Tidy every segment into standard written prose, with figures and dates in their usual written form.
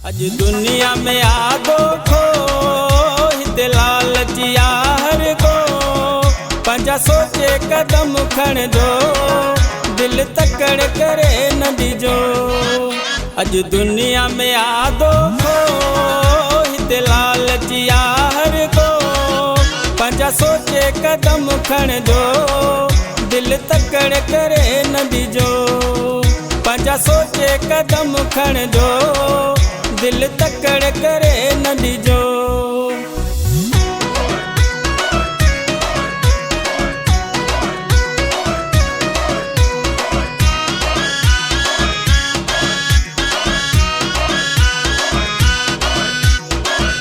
अज दुनिया में आगो खो हिते लालचिया हर को पंजा सोचे कदम खण जो दिल तकड़ करे न दीजो। अज दुनिया में आगो खो हिते लालचिया हर को पंजा सोचे कदम खण जो दिल तकड़ करे न दीजो। पंजा सोचे कदम खण जो दिल तकड़ करे न दीजो।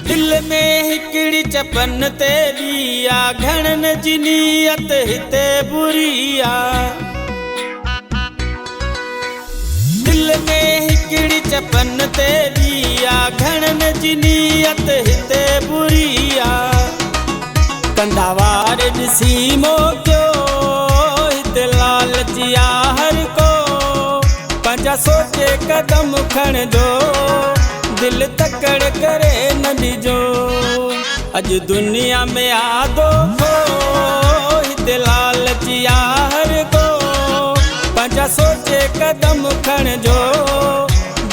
दिल में हिकड़ी चपन ते दिया घणन जी नियत हिते बुरिया। दिल में हिकड़ी चपन ते दिया घणन जी नियत हिते बुरिया। कंदावार ॾिसी मोकियो हिते लालचिया हर को पंजा सोचे कदम खण जो दिल तकड़ करे न दीजो। अज दुनिया में आगो खो हिते लालचिया हर को पंजा सोचे कदम खण जो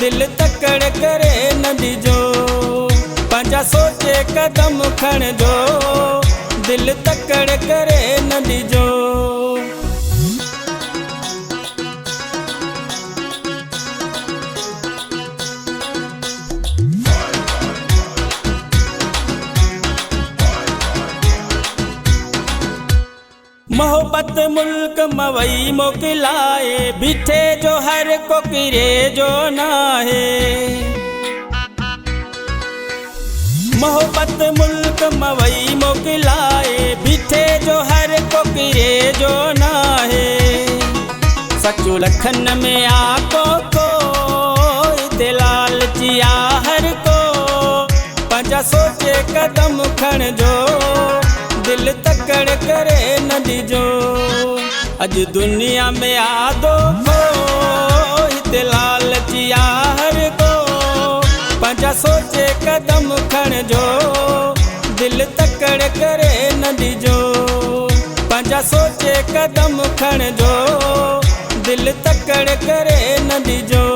दिल तकड़ करे न दीजो। पंजा सोचे कदम खण जो दिल तकड़ करे न दीजो। मोहब्बत मुल्क मवई मोकिलाए बीठे जो हर को किरे जो नाहे। मोहब्बत मुल्क मवई मोकिलाए बीठे जो हर को किरे जो नाहे। सचो लखन में आको को हिते लालचिया हर को पंजा सोचे कदम खण जो दिल तकड़ करे न दीजो। अज दुनिया में आगो खो हिते लालचिया हर को पंजा सोचे कदम खण जो दिल तकड़ करे न दीजो। पंजा सोचे कदम खण जो दिल तकड़ करे न दीजो।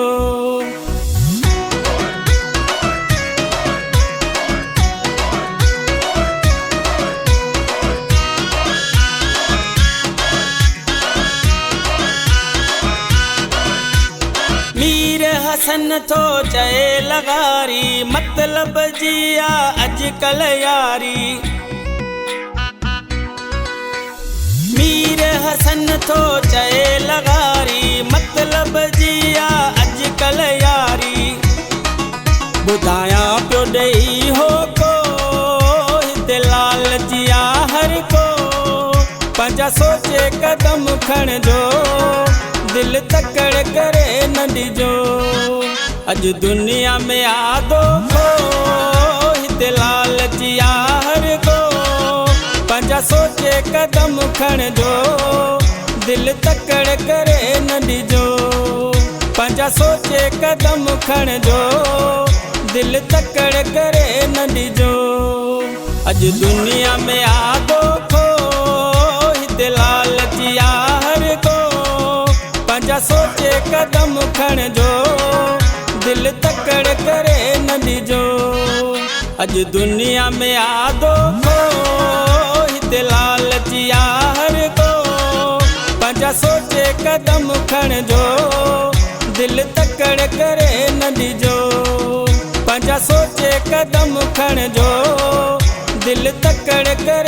मीर हसन थो चए लगारी मतलब जिया अजकल यारी। मीर हसन थो चए लगारी मतलब जिया अजकल यारी। ॿुधाया पियो ॾेई हो को हिते लालचिया हर को पंजा सोचे कदम खण जो दिल तकड़ करे न दीजो। अज दुनिया में आगो खो हिते लालचिया हर को पंजा सोचे कदम खण जो दिल तकड़ करे न दीजो। पंजा सोचे कदम खण जो दिल तकड़ करे न दीजो। अज दुनिया में आगो खो हिते लालचिया हर को पंजा सोचे कदम खण जो दिल तकड़ करे न दीजो। अज दुनिया में आगो खो हिते लालचिया हर को पंजा सोचे कदम खण जो दिल तकड़ करे न दीजो। पंजा सोचे कदम खण जो दिल तकड़ करे